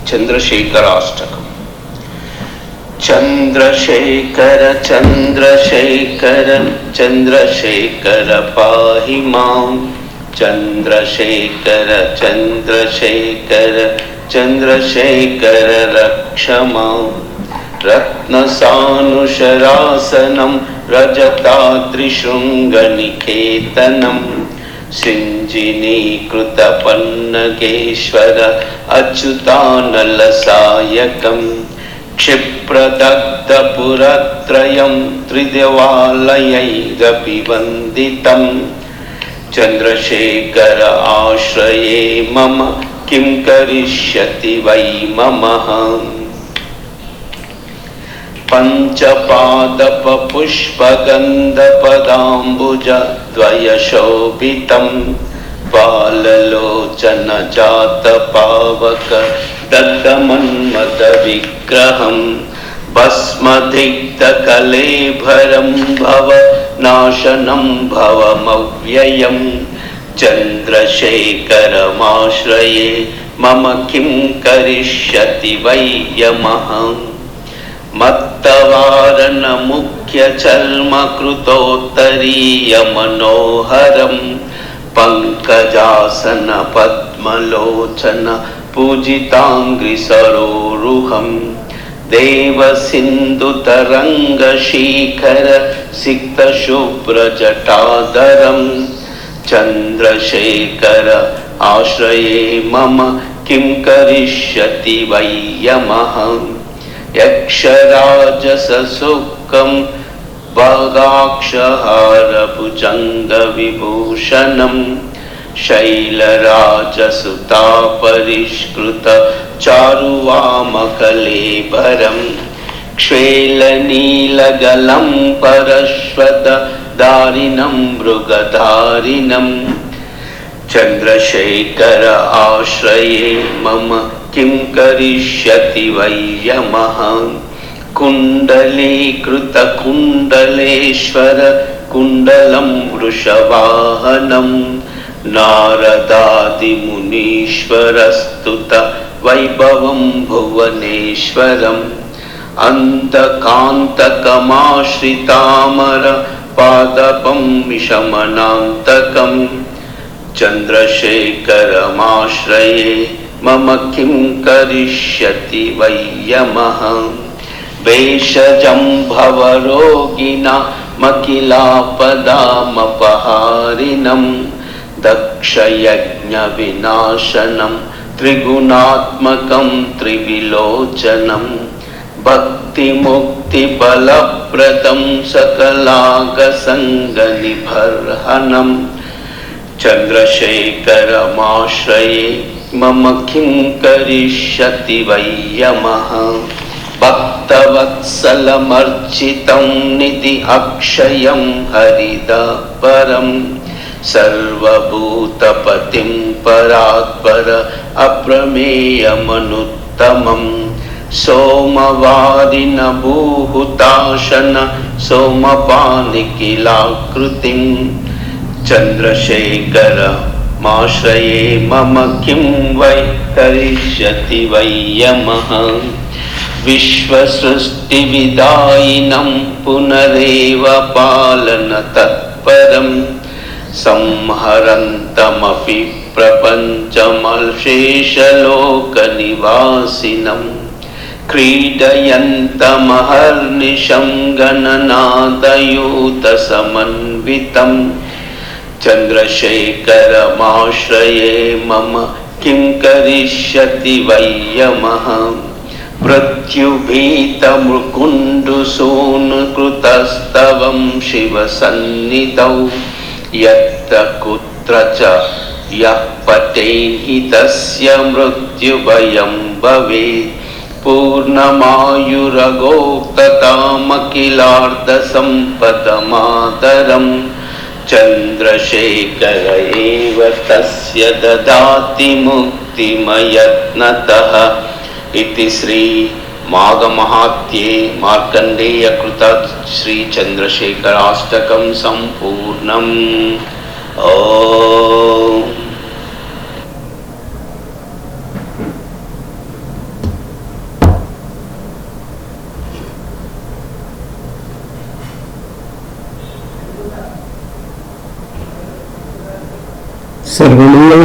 चंद्रशेखराष्टकम्। चंद्रशेखर चंद्रशेखर चंद्रशेखर पाहि मां। चंद्रशेखर चंद्रशेखर चंद्रशेखर रक्ष मां। रत्नसानुशरासनं रजताद्रिशृङ्गनिकेतनं सिञ्जिनीकृतपन्नगेश्वर अच्युतानलसायकं। क्षिप्रदग्धपुरत्रयं त्रिदेवालयैरपि वन्दितं। चन्द्रशेखर आश्रये मम किं करिष्यति वै ममः। पञ्चपादपपुष्पगन्धपदाम्बुजद्वयशोभितं बाललोचन जातपावक दग्धमन्मथविग्रहं। भस्मदिग्धकलेभरं भव नाशनं भवमव्ययम्। चन्द्रशेखरमाश्रये मम किं करिष्यति वै यमः। मत्तवारण मुख्यचर्मकृतोत्तरीयमनोहरं पङ्कजासन पद्मलोचन पूजिताङ्घ्रिसरोरुहं। देवसिन्धुतरङ्गशीखर सिक्तशुभ्रजटाधरं। चन्द्रशेखर आश्रये मम किं करिष्यति वै यमः। यक्षराजससुखं भगाक्षहारभुजङ्गविभूषणं। शैलराजसुतापरिष्कृत चारुवामकलेभरं। क्ष्वेलनीलगलं परश्वतधारिणं मृगधारिणं। चन्द्रशेखर आश्रये मम किं करिष्यति वै यमः। कुण्डलीकृतकुण्डलेश्वर कुण्डलं वृषवाहनं। नारदादिमुनीश्वरस्तुत वैभवं भुवनेश्वरम्। अन्तकान्तकमाश्रितामर पादपं विषमनान्तकम्। चन्द्रशेखरमाश्रये मम किं करिष्यति वै यमः। भेषजं भवरोगिणामखिलापदामपहारिणं। दक्षयज्ञविनाशनं त्रिगुणात्मकं त्रिविलोचनं। भक्तिमुक्तिबलप्रदं सकलागसङ्गनिबर्हणम्। चन्द्रशेखरमाश्रये मम किं करिष्यति वै यमः। भक्तवत्सलमर्चितं निधि अक्षयं हरिदपरं। सर्वभूतपतिं परात्पर अप्रमेयमनुत्तमं। सोमवादिन भूहुताशन सोमपानिकिलाकृतिं। चन्द्रशेखरमाश्रये मम किं वै करिष्यति वै यमः। विश्वसृष्टिविदायिनं पुनरेव पालनतत्परं। संहरन्तमपि प्रपञ्चमशेषलोकनिवासिनं। क्रीडयन्तमहर्निशं गणनादयूतसमन्वितं। चन्द्रशेखरमाश्रये मम किं करिष्यति वै यमः। मृत्युभीतमृकुण्डुसूनुकृतस्तवं शिवसन्निधौ। यत्र कुत्र च यः पठेहि तस्य मृत्युभयं भवेत्। पूर्णमायुरगोक्ततामखिलार्धसम्पदमातरम्। चन्द्रशेखर एव तस्य ददाति मुक्तिमयत्नतः। इति श्री माघमाहात्म्ये मार्कण्डेयकृत श्री चन्द्रशेखराष्टकं सम्पूर्णम्। ओम। सर्वमङ्गल